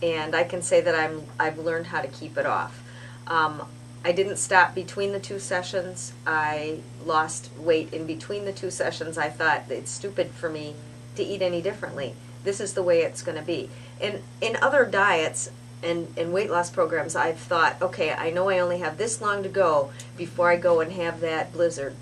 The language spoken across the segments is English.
and I can say that I've learned how to keep it off. I didn't stop between the 2 sessions. I lost weight in between the 2 sessions. I thought it's stupid for me to eat any differently. This is the way it's going to be. And in other diets and weight loss programs, I've thought, okay, I know I only have this long to go before I go and have that blizzard.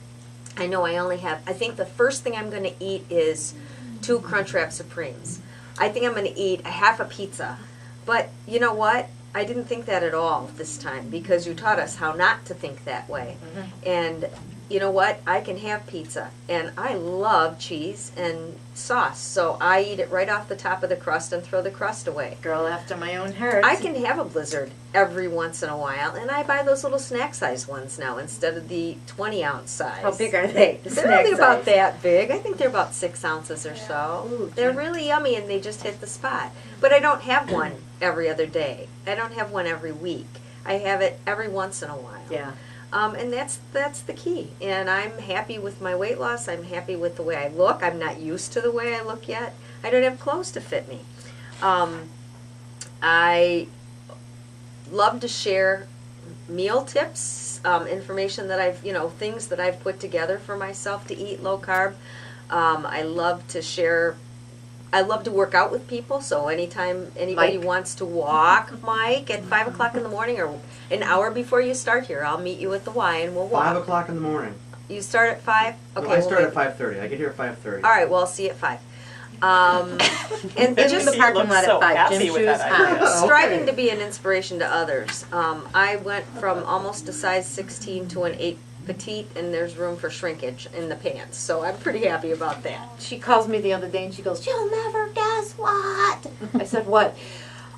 I know I think the first thing I'm going to eat is 2 Crunchwrap Supremes. I think I'm going to eat a half a pizza. But you know what? I didn't think that at all this time, because you taught us how not to think that way. And you know what? I can have pizza, and I love cheese and sauce, so I eat it right off the top of the crust and throw the crust away. Girl after my own heart. I can have a blizzard every once in a while, and I buy those little snack size ones now instead of the 20-ounce size. How big are they? They're only about that big. I think they're about 6 ounces or so. Ooh, they're really yummy, and they just hit the spot. But I don't have one every other day. I don't have one every week. I have it every once in a while. Yeah. And that's the key. And I'm happy with my weight loss. I'm happy with the way I look. I'm not used to the way I look yet. I don't have clothes to fit me. I love to share meal tips, information that things that I've put together for myself to eat low carb. I love to share. I love to work out with people, so anytime anybody wants to walk, Mike, at 5 o'clock in the morning or an hour before you start here, I'll meet you at the Y and we'll walk. 5 o'clock in the morning. You start at 5? Okay. No, I start at 5:30. I get here at 5:30. All right, well, I'll see you at 5. And Just the parking lot at 5. Gym shoes on. Striving to be an inspiration to others. I went from almost a size 16 to an 8 petite, and there's room for shrinkage in the pants, so I'm pretty happy about that. She calls me the other day and she goes, "You'll never guess what?" I said, "What?"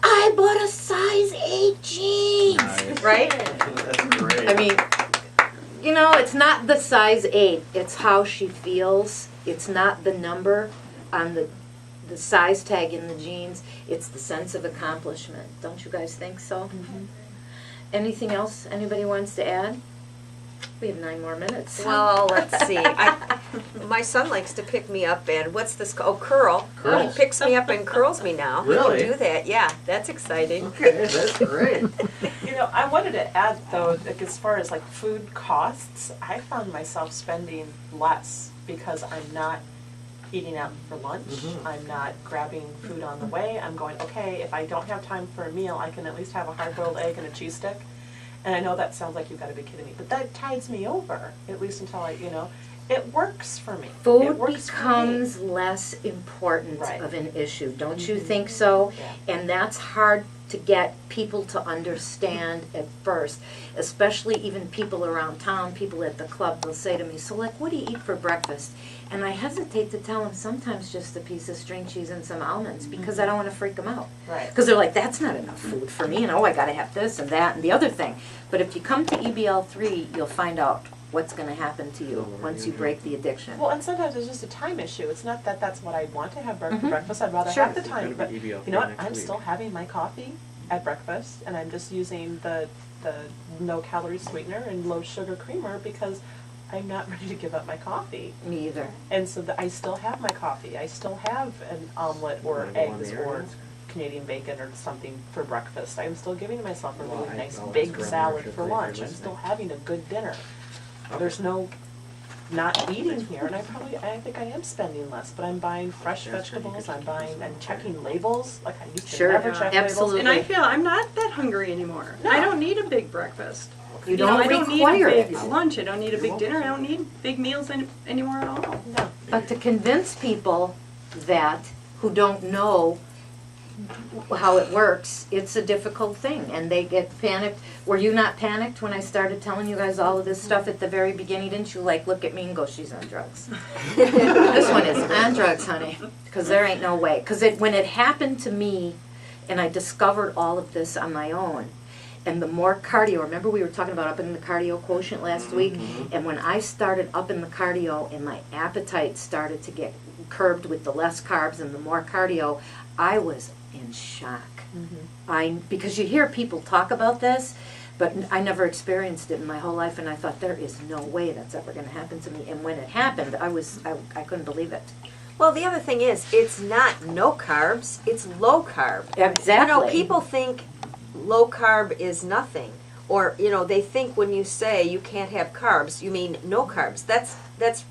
"I bought a size 8 jeans." Nice. Right? That's great. I mean, it's not the size 8. It's how she feels. It's not the number on the size tag in the jeans. It's the sense of accomplishment. Don't you guys think so? Anything else anybody wants to add? We have 9 more minutes. Well, let's see. My son likes to pick me up and, what's this called? Oh, curl. Curls. He picks me up and curls me now. Really? He can do that. Yeah, that's exciting. Okay, that's great. I wanted to add, though, as far as food costs, I found myself spending less because I'm not eating out for lunch. I'm not grabbing food on the way. I'm going, okay, if I don't have time for a meal, I can at least have a hard-boiled egg and a cheese stick. And I know that sounds like you've got to be kidding me, but that tides me over, at least until it works for me. Food becomes less important of an issue, don't you think so? Yeah. And that's hard to get people to understand at first, especially even people around town, people at the club. They'll say to me, "So what do you eat for breakfast?" And I hesitate to tell them sometimes just a piece of string cheese and some almonds, because I don't want to freak them out. Right. Because they're like, "That's not enough food for me, I got to have this and that and the other thing." But if you come to EBL3, you'll find out what's going to happen to you once you break the addiction. Well, and sometimes it's just a time issue. It's not that that's what I want to have for breakfast. I'd rather Sure. have the time. But It's you gonna be know what? next I'm week. still having my coffee at breakfast, and I'm just using the no-calorie sweetener and low-sugar creamer because I'm not ready to give up my coffee. Me either. And so I still have my coffee. I still have an omelet or Wanna go on eggs the air? or Canadian bacon or something for breakfast. I'm still giving myself a Well, really nice I'll big ask Grandma salad if for you're lunch. I'm listening. still having a good dinner. There's no not eating here, and I think I am spending less, but I'm buying fresh vegetables. I'm checking labels like I used to Sure. never check Absolutely. And I feel I'm not that hungry anymore. No. I don't need a big breakfast. You know, don't I don't need require a big it. lunch. I don't need a big dinner. I don't need big meals anymore at all. labels. No. But to convince people who don't know how it works, it's a difficult thing, and they get panicked. Were you not panicked when I started telling you guys all of this stuff at the very beginning? Didn't you look at me and go, "She's on drugs"? This one is on drugs, honey, because there ain't no way. Because when it happened to me, and I discovered all of this on my own, and the more cardio, remember we were talking about upping the cardio quotient last week, and when I started upping the cardio and my appetite started to get curbed with the less carbs and the more cardio, I was in shock. Because you hear people talk about this, but I never experienced it in my whole life, and I thought there is no way that's ever going to happen to me. And when it happened, I couldn't believe it. Well, the other thing is, it's not no carbs, it's low carb. Exactly. You know, people think low carb is nothing. Or, you know, they think when you say you can't have carbs, you mean no carbs. That's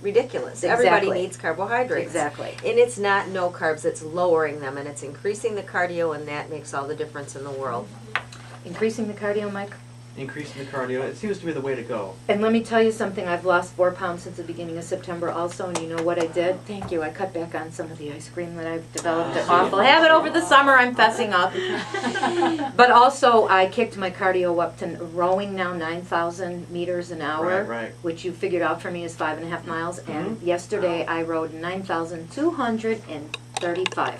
ridiculous. Everybody Exactly. needs carbohydrates. Exactly. And it's not no carbs, it's lowering them, and it's increasing the cardio, and that makes all the difference in the world. Increasing the cardio, Mike? Increasing the cardio, it seems to be the way to go. And let me tell you something, I've lost 4 pounds since the beginning of September also, and you know what I did? Thank you, I cut back on some of the ice cream that I've developed an awful habit over the summer, I'm fessing up. But also, I kicked my cardio up to rowing now 9,000 meters an hour, Right. which you figured out for me is 5.5 miles, and yesterday I rode 9,235.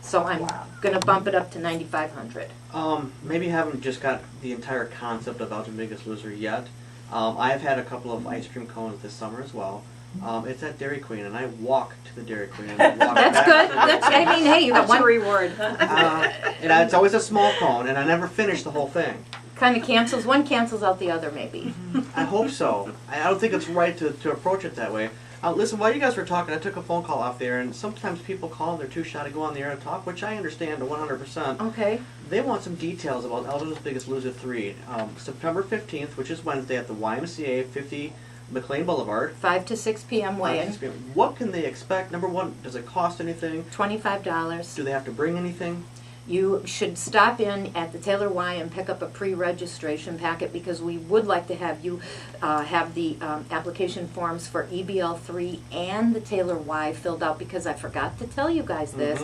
So I'm gonna bump it up to 9,500. Maybe haven't just got the entire concept of Belgian Biggest Loser yet. I have had a couple of ice cream cones this summer as well. It's at Dairy Queen, and I walk to the Dairy Queen. And walk That's back good, to that's, I mean, hey, you got That's your one, reward. and it's always a small cone, and I never finish the whole thing. kinda cancels, one cancels out the other maybe. I hope so. I don't think it's right to approach it that way. Listen, while you guys were talking, I took a phone call off the air, and sometimes people call and they're too shy to go on the air and talk, which I understand to 100%. Okay, They want some details about Elgin's Biggest Loser 3. September 15th, which is Wednesday, at the YMCA 50 McLean Boulevard. 5 to 6 p.m. weigh-in, What can they expect? Number one, does it cost anything? $25. Do they have to bring anything? You should stop in at the Taylor Y and pick up a pre-registration packet because we would like to have you have the application forms for EBL3 and the Taylor Y filled out because I forgot to tell you guys this,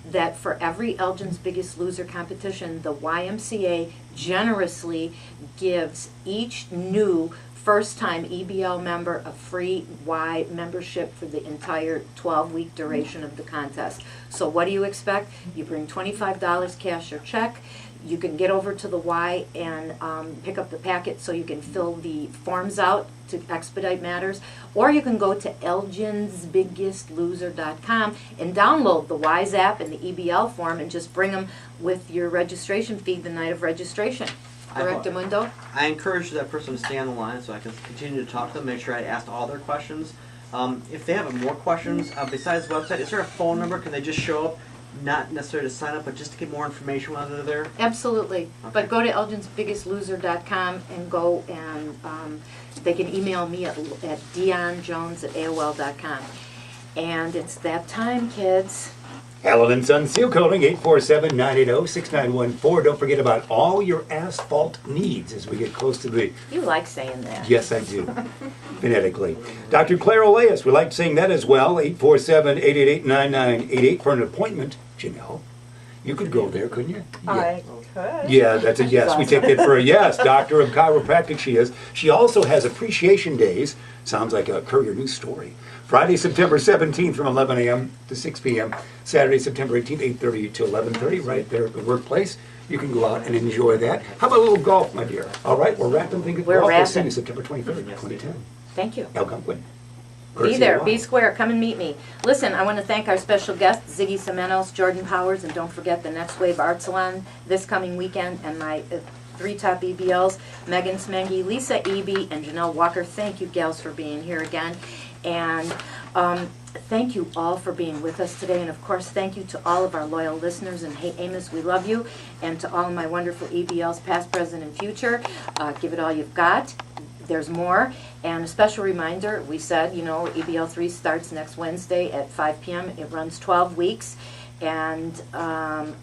that for every Elgin's Biggest Loser competition, the YMCA generously gives each new first-time EBL member a free Y membership for the entire 12-week duration of the contest. So what do you expect? You bring $25 cash or check. You can get over to the Y and pick up the packet so you can fill the forms out to expedite matters. Or you can go to elginsbiggestloser.com and download the Y's app and the EBL form and just bring them with your registration fee the night of registration. Correct, Amundo? I encourage that person to stay on the line so I can continue to talk to them, make sure I asked all their questions. If they have more questions besides the website, is there a phone number? Can they just show up, not necessarily to sign up, but just to get more information while they're there? Absolutely. Okay. But go to elginsbiggestloser.com and go and they can email me at Dion-Jones@AOL.com. And it's that time, kids. Allen & Son Seal Coating, 847-980-6914. Don't forget about all your asphalt needs as we get close to the... You like saying that. Yes, I do. Phonetically. Dr. Claire Oleas, we like saying that as well. 847-888-9988 for an appointment. Janelle, you could go there, couldn't you? I could. Yeah, that's a yes. We take that for a yes. Doctor of chiropractic she is. She also has appreciation days. Sounds like a Courier News story. Friday, September 17th from 11 a.m. to 6 p.m. Saturday, September 18th, 8:30 to 11:30, right there at the workplace. You can go out and enjoy that. How about a little golf, my dear? All right, we're wrapping things up. We're We'll see wrapping. you September 23rd, 2010. Thank you. Algonquin. Be there, be square, come and meet me. Listen, I want to thank our special guests, Ziggy Semenos, Jordan Powers, and don't forget the Next Wave Art Salon this coming weekend, and my 3 top EBLs, Megan Smengi, Lisa Eby, and Janelle Walker. Thank you, gals, for being here again. And thank you all for being with us today. And of course, thank you to all of our loyal listeners. And hey, Amos, we love you. And to all of my wonderful EBLs, past, present, and future, give it all you've got. There's more. And a special reminder, we said, you know, EBL 3 starts next Wednesday at 5 p.m. It runs 12 weeks. And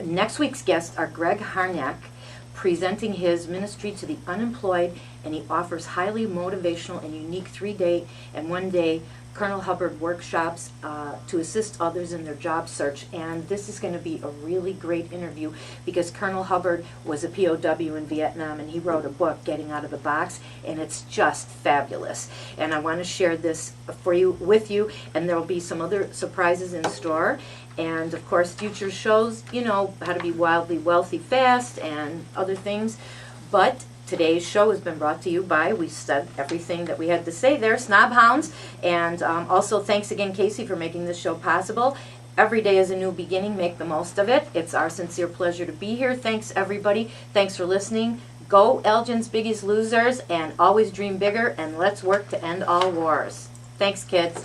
next week's guests are Greg Harnack, presenting his ministry to the unemployed, and he offers highly motivational and unique 3-day and 1-day Colonel Hubbard workshops to assist others in their job search. And this is going to be a really great interview because Colonel Hubbard was a POW in Vietnam, and he wrote a book, Getting Out of the Box, and it's just fabulous. And I want to share this for you, with you, and there will be some other surprises in store. And of course, future shows, you know, how to be wildly wealthy fast and other things. But today's show has been brought to you by, we said everything that we had to say there, Snob Hounds. And also thanks again, Casey, for making this show possible. Every day is a new beginning. Make the most of it. It's our sincere pleasure to be here. Thanks, everybody. Thanks for listening. Go Elgin's Biggest Losers, and always dream bigger, and let's work to end all wars. Thanks, kids.